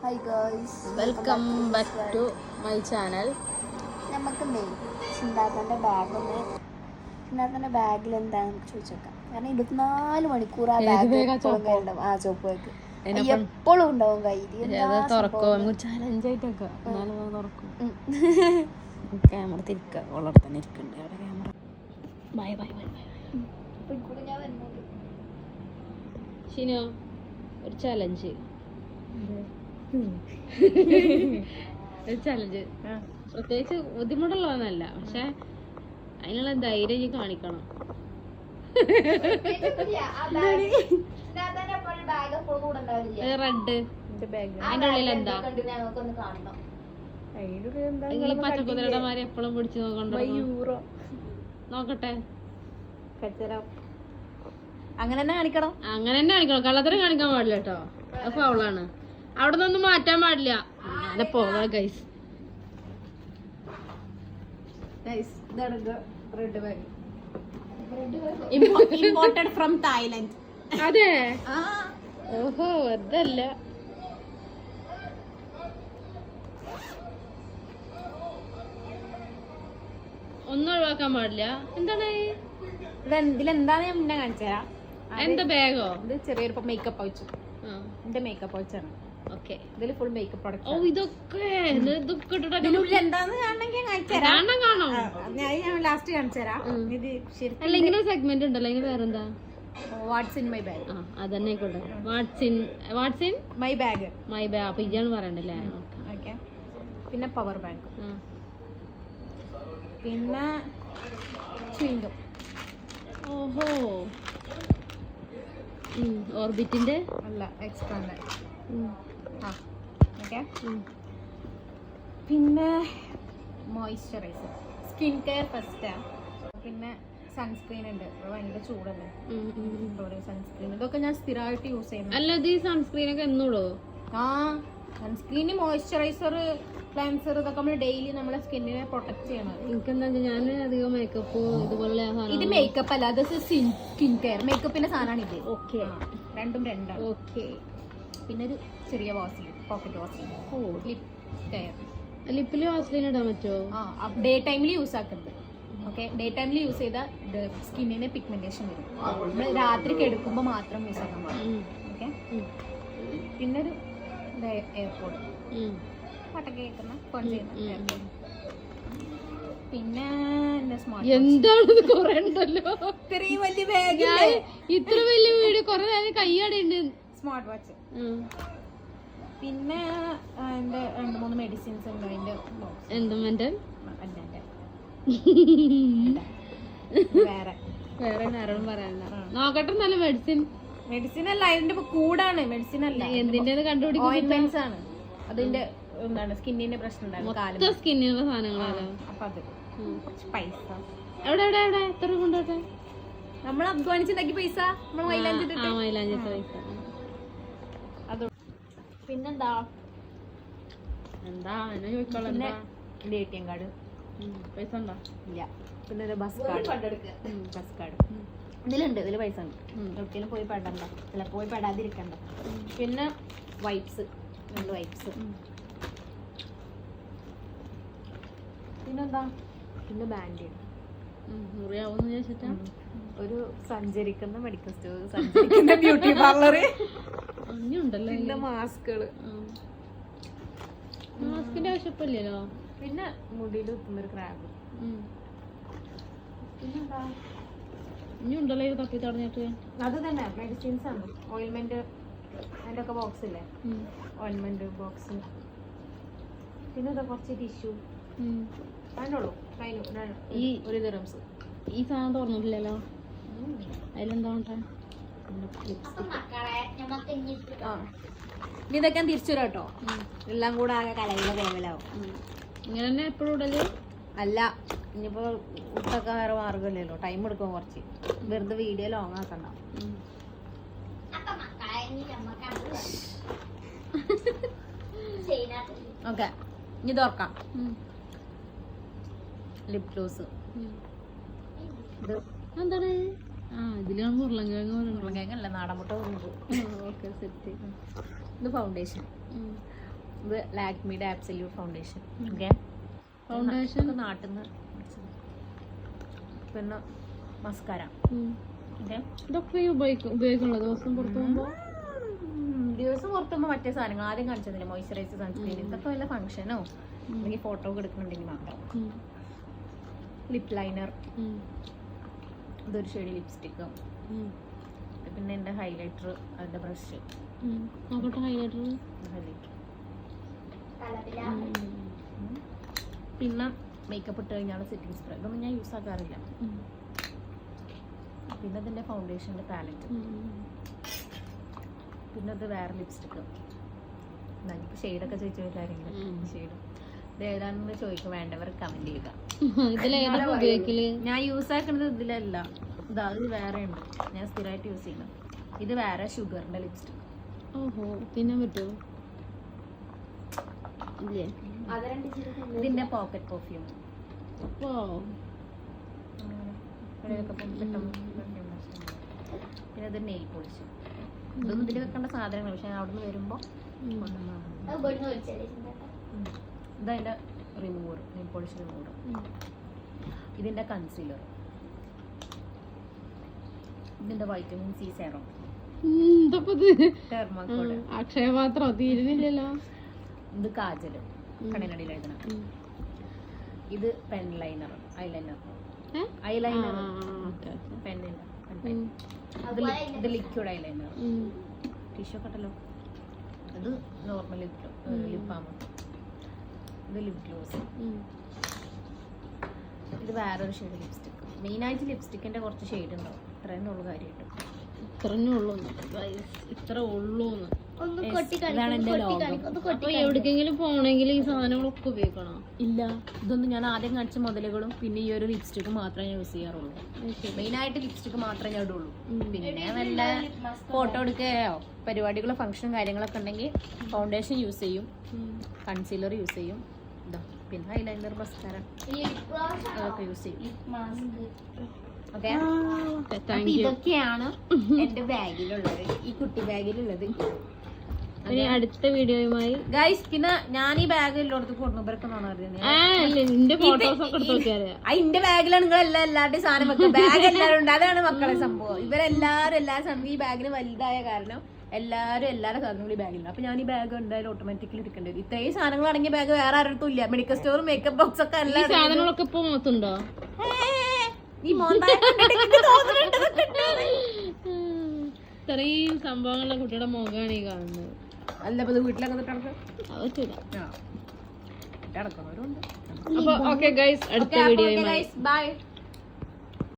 Hi girls, welcome back to my channel. നമുക്ക് ചിന്താത്തൻ്റെ ബാഗിൽ എന്താണെന്ന് ചോദിച്ചേക്കാം. കാരണം 24 മണിക്കൂർ ആ ബാഗ് ഉണ്ടാവും. ആ ചോപ്പ് ബാഗ് എപ്പോഴും ഉണ്ടാവും കയ്യിൽ. ക്യാമറ തിരിക്കുക, വളർത്താൻ ഇരിക്കുന്നുണ്ട് അവിടെ camera. Bye bye bye bye. Shino, ഒരു ചലഞ്ച് ഒരു ചലഞ്ച് പ്രത്യേകിച്ച് ബുദ്ധിമുട്ടുള്ളതൊന്നല്ല, പക്ഷെ അതിനുള്ള ധൈര്യം ഈ കാണിക്കണം. റെഡ് അതിന്റെ ഉള്ളിൽ എന്താ ഈ പച്ചക്കുതിരയുടെ മാതിരി എപ്പോഴും പിടിച്ച് നോക്കണ്ടോ? നോക്കട്ടെ. അങ്ങനെ തന്നെ കാണിക്കണം. അങ്ങനെ തന്നെ കാണിക്കണം, കള്ളത്തരം കാണിക്കാൻ പാടില്ല കേട്ടോ. അത് ഫൗളാണ്. അവിടെ നിന്നൊന്നും മാറ്റാൻ പാടില്ല. അങ്ങനെ പോവാ ഗൈസ്. Imported from Thailand. അതെ, ഓഹോ, അതല്ല. ഒന്നും ഒഴിവാക്കാൻ പാടില്ല. എന്താണ് ഇതിലെന്താന്ന് ഞാൻ മുന്നേ കാണിച്ചു തരാം. എന്താ ബാഗോ? ഇത് ചെറിയൊരു മേക്കപ്പ് പൗച്ച്. എന്റെ മേക്കപ്പ് പൗച്ചാണ്. ഓക്കെ, ഇതിൽ ഫുൾ മേക്കപ്പ് പ്രോഡക്റ്റ്. ഓ, ഇതൊക്കെ എന്താന്ന് കാണണമെങ്കിൽ കാണിച്ചു തരാം. ഞാൻ ലാസ്റ്റ് കാണിച്ചു തരാം. ഇത് അല്ല, ഇങ്ങനെ സെഗ്മെന്റ് ഉണ്ടല്ലോ, ഇങ്ങനെ വേറെന്താ? What's in my bag. അതന്നെ ആയിക്കോട്ടെ. What's in my bag. My bag. അപ്പൊ ഇതാണ് പറയണ്ടല്ലേ? ഓക്കെ. പിന്നെ പവർ ബാങ്ക്, പിന്നെ ചുയിങ്കം. ഓഹോ, ഓർബിറ്റിന്റെ അല്ല, എക്സ്ട്രാ. ഓക്കെ. പിന്നെ മോയ്സ്ചറൈസർ, സ്കിൻ കെയർ ഫസ്റ്റ്. പിന്നെ സൺസ്ക്രീൻ ഉണ്ട്. ഭയങ്കര ചൂടല്ലേ, സൺസ്ക്രീൻ. ഇതൊക്കെ ഞാൻ സ്ഥിരമായിട്ട് യൂസ് ചെയ്യുന്നു. അല്ല, ഇത് ഈ സൺസ്ക്രീൻ ഒക്കെ എന്നൂടോ? സൺസ്ക്രീന്, മോയ്സ്ചറൈസർ, ക്ലെൻസർ, ഇതൊക്കെ നമ്മൾ ഡെയിലി നമ്മളെ സ്കിന്നിനെ പ്രൊട്ടക്ട് ചെയ്യണം. എനിക്കെന്താ, ഞാൻ അധികം മേക്കപ്പ് ഇതുപോലെ. ഇത് മേക്കപ്പ് അല്ല, അത് സ്കിൻ കെയർ. മേക്കപ്പിന്റെ സാധനമാണ് ഇത്. ഓക്കെ, രണ്ടും രണ്ടാണ്. ഓക്കെ. പിന്നെ ഒരു ചെറിയ Vaseline, pocket Vaseline. Lip care. ലിപ്പില് വാസ്ലിൻ ഇടാൻ പറ്റുമോ? ഡേ ടൈമിൽ യൂസ് ആക്കുന്നത്. ഓക്കെ, ഡേ ടൈമിൽ യൂസ് ചെയ്താൽ സ്കിന്നിന് പിഗ്മെന്റേഷൻ വരും. നമ്മൾ രാത്രി കിടക്കുമ്പോൾ മാത്രം യൂസ് ആക്കാൻ പാടില്ല. ഓക്കെ. പിന്നെ ഒരു എയർപോർട്ട്, പാട്ടൊക്കെ കേൾക്കുന്ന ഫോൺ ചെയ്യുന്ന. പിന്നെ എന്താണ് കുറെ ഉണ്ടല്ലോ, ഇത്രയും വലിയ ബാഗ്. ഇത്ര വലിയ വീട് കുറെ നേരം കയ്യാടുണ്ട്. Smart watch. പിന്നെ എന്റെ 2-3 മെഡിസിൻസ് ഉണ്ട്. അതിന്റെ എന്തും വേറെ ആരോടും പറയാനില്ല. നോക്കട്ടെ. നല്ല മെഡിസിൻ അല്ല, അതിന്റെ കൂടാണ്. മെഡിസിൻ അല്ല, എന്തിന്റെ കണ്ടുപിടിക്കാൻ ആണ്. അതിന്റെ എന്താണ് സ്കിന്നിന്റെ പ്രശ്നം ഉണ്ടായിരുന്നു, സ്കിന്നിനുള്ള സാധനങ്ങളാണ്. അപ്പൊ അത് പൈസ എവിടെ എവിടെ എവിടെ എത്ര കൊണ്ടോട്ടെ? നമ്മൾ അധ്വാനിച്ചുണ്ടാക്കി പൈസ, നമ്മൾ മൈലാഞ്ചി പൈസ. അത് പിന്നെന്താ എന്നെ ചോദിച്ചോളാം. എന്റെ ATM കാർഡ്. പൈസ ഉണ്ടോ? ഇല്ല. പിന്നെ ഒരു ബസ് കാർഡ്. ഇതിലുണ്ട്, ഇതിൽ പൈസ ഉണ്ട്. എവിടെയെങ്കിലും പോയി പെടണ്ട, അല്ല പോയി പെടാതിരിക്കണ്ട. പിന്നെ വൈപ്സ്, 2 വൈപ്സ്. പിന്നെന്താ, പിന്നെ ബാൻഡേഡ്. മുറിയാവുന്ന ചോദിച്ചിട്ടാ. ഒരു സഞ്ചരിക്കുന്ന മെഡിക്കൽ സ്റ്റോർ, സഞ്ചരിക്കുന്ന ബ്യൂട്ടി പാർലർ. ഉണ്ടല്ലോ. പിന്നെ മാസ്കുകള്. മാസ്കിന്റെ ആവശ്യമില്ലല്ലോ. പിന്നെ മുടിയിൽ കുത്തുന്നൊരു ക്രാബ്. പിന്നെന്താ, ഇനി ഉണ്ടല്ലോ ഇത് തപ്പി തടഞ്ഞിട്ട്. അത് തന്നെ മെഡിസിൻസ് ആണ്. ഓയിൽമെന്റ്, അതിന്റെ ഒക്കെ ബോക്സ് ഇല്ലേ, ഓയിൽമെന്റ് ബോക്സ്. പിന്നെ കുറച്ച് ടിഷ്യൂ. അതിനുള്ളൂ. ഈ ഒരു ദിറംസ്. ഈ സാധനം തുറന്നിട്ടില്ലല്ലോ, അതിലെന്താ? ഇതൊക്കെ തിരിച്ചു വരാം കേട്ടോ. എല്ലാം കൂടെ ആകെ കലവിലാവും. ഇങ്ങനെ തന്നെ എപ്പോഴും ഇടല് അല്ല. ഇനിയിപ്പോ ഇട്ടൊക്കെ വേറെ മാർഗമില്ലല്ലോ, ടൈം എടുക്കും കുറച്ച്. വെറുതെ വീഡിയോ ലോങ് ആക്കണ്ട. ഓക്കെ, ഇനി തുറക്കാം. Lip gloss. ഇത് എന്താണ്? ഇതിലാണ് ഉരുളങ്കിഴങ്ങല്ല, നാടൻ മുട്ട. Okay, set. ഇത് ഫൗണ്ടേഷൻ. ഇത് ലാക്മിയുടെ ആബ്സല്യൂട്ട് ഫൗണ്ടേഷൻ. ഓക്കെ, ഫൗണ്ടേഷൻ നാട്ടിൽ നിന്ന് പിന്നെ മസ്കാര. ഓക്കെ, ഇതൊക്കെ ഉപയോഗിക്കണല്ലോ ദിവസം പുറത്ത് പോകുമ്പോ. ദിവസം പുറത്ത് പോകുമ്പോൾ മറ്റേ സാധനങ്ങൾ ആദ്യം കാണിച്ചതില്ല, മോയ്സ്ചറൈസർ, സൺസ്ക്രീൻ, ഇതൊക്കെ വല്ല ഫംഗ്ഷനോ അല്ലെങ്കിൽ ഫോട്ടോ ഒക്കെ എടുക്കുന്നുണ്ടെങ്കിൽ മാത്രം. ലിപ് ലൈനർ, ഇതൊരു ഷെയ്ഡ് ലിപ്സ്റ്റിക്ക്, പിന്നെ എൻ്റെ ഹൈലൈറ്റർ, അതിൻ്റെ ബ്രഷ്, നോക്കട്ടെ ഹൈലൈറ്റർ, പിന്നെ മേക്കപ്പ് ഇട്ട് കഴിഞ്ഞാൽ സെറ്റിംഗ് സ്പ്രേ, ഇതൊന്നും ഞാൻ യൂസ് ആക്കാറില്ല. പിന്നെ അതിൻ്റെ ഫൗണ്ടേഷൻ്റെ പാലറ്റ്, പിന്നെ അത് വേറെ ലിപ്സ്റ്റിക്ക്. ഇപ്പോൾ ഷെയ്ഡൊക്കെ ചോദിച്ചു കാര്യങ്ങൾ, ഷെയ്ഡ് ഇത് ഏതാണെന്ന് ചോദിക്കും, വേണ്ടവർ കമൻറ്റ് ചെയ്യുക. ഞാൻ യൂസ് ആക്കുന്നത് ഇതിലല്ല, ഇതാ ഇത് വേറെ ഉണ്ട്, ഞാൻ സ്ഥിരമായിട്ട് യൂസ് ചെയ്യുന്നത്. ഇത് വേറെ ഷുഗറിൻ്റെ ലിപ്സ്റ്റിക്ക്. ഓഹോ, തിന്നാൻ പറ്റുമോ? ഇതിൻ്റെ പോക്കറ്റ് പെർഫ്യൂം. പിന്നെ ഇത് നെയിൽ പോളിഷ്. ഇതൊന്നും ഇതിൽ വെക്കേണ്ട സാധനങ്ങൾ, പക്ഷെ അവിടെ നിന്ന് വരുമ്പോൾ ഇതതിൻ്റെ റിമൂവർ, നെയിൽ പോളിഷ് റിമൂവർ. ഇതിൻ്റെ കൺസീലർ, ഇതിൻ്റെ വൈറ്റമിൻ സി സെറം, ടെർമാക്കോഡ്, അക്ഷയപാത്രം തീരുന്നില്ലല്ലോ. ഇത് കാജൽ, കണ്ണിനടിയിൽ എഴുതണം. ഇത് പെൻ ലൈനർ, ഐലൈനർ, പെന്നില്ല, ഇത് ലിക്വിഡ് ഐലൈനർ. ടിഷ്യൂ കട്ടല്ലോ. ഇത് നോർമൽ ലിപ് ബാം. ഇത് ലിപ് ഗ്ലോസ്. ഇത് വേറൊരു ഷെയ്ഡ് ലിപ്സ്റ്റിക്ക്. മെയിനായിട്ട് ലിപ്സ്റ്റിക്കിൻ്റെ കുറച്ച് ഷെയ്ഡ് ഉണ്ടാവും, ഇത്രയും ഉള്ളു കാര്യമായിട്ട്. ഇത്ര ഉള്ളൂന്ന്. ഇതാണ് എൻ്റെ ലോഗോ. അപ്പൊ എവിടേക്കെങ്കിലും പോണെങ്കിൽ ഈ സാധനങ്ങളൊക്കെ ഉപയോഗിക്കണോ? ഇല്ല, ഇതൊന്നും ഞാൻ ആദ്യം കാണിച്ച മുതലുകളും പിന്നെ ഈ ഒരു ലിപ്സ്റ്റിക്ക് മാത്രമേ ഞാൻ യൂസ് ചെയ്യാറുള്ളൂ. മെയിനായിട്ട് ലിപ്സ്റ്റിക്ക് മാത്രമേ ഞാൻ ഇടുള്ളൂ. പിന്നെ വല്ല ഫോട്ടോ എടുക്കുകയോ പരിപാടികളോ ഫംഗ്ഷനും കാര്യങ്ങളൊക്കെ ഉണ്ടെങ്കിൽ ഫൗണ്ടേഷൻ യൂസ് ചെയ്യും, കൺസീലർ യൂസ് ചെയ്യും, ഇതാ പിന്നെ ഐലൈനർ, മസ്കാര അതൊക്കെ യൂസ് ചെയ്യും. ഓക്കെ, ഇതൊക്കെയാണ് എന്റെ ബാഗിലുള്ളത്, ഈ കുട്ടി ബാഗിലുള്ളത്. അടുത്ത വീഡിയോയുമായി ഗൈസ്. പിന്നെ ഞാൻ ഈ ബാഗ് എല്ലായിടത്തും കൊണ്ടു ഇവരൊക്കെ അതിന്റെ ബാഗിലാണ് നിങ്ങൾ എല്ലാവരുടെയും സാധനം വെക്കുക. ബാഗ് എല്ലാവരും ഉണ്ട്, അതാണ് മക്കളെ സംഭവം. ഇവരെല്ലാരും എല്ലാ സാധനം ഈ ബാഗിന് വലുതായ കാരണം എല്ലാവരും എല്ലാവരുടെ സാധനങ്ങളും ഈ ബാഗിലുണ്ട്. അപ്പൊ ഞാൻ ഈ ബാഗ് എന്തായാലും ഓട്ടോമാറ്റിക്കലി എടുക്കേണ്ടി വരും. ഇത്രയും സാധനങ്ങൾ അടങ്ങിയ ബാഗ് വേറെ ആരുടെ ഇല്ല. മെഡിക്കൽ സ്റ്റോറും മേക്കപ്പ് ബോക്സ് ഒക്കെ എല്ലാ സാധനങ്ങളൊക്കെ ഇപ്പൊ മൊത്തമുണ്ടോ? ഇത്രയും സംഭവങ്ങളുടെ കുട്ടിയുടെ മുഖമാണ് ഈ കാണുന്നത്. അല്ല വീട്ടിലൊക്കെ അപ്പൊ ഓക്കെ ഗൈസ്, അടുത്ത വീഡിയോ ബൈ.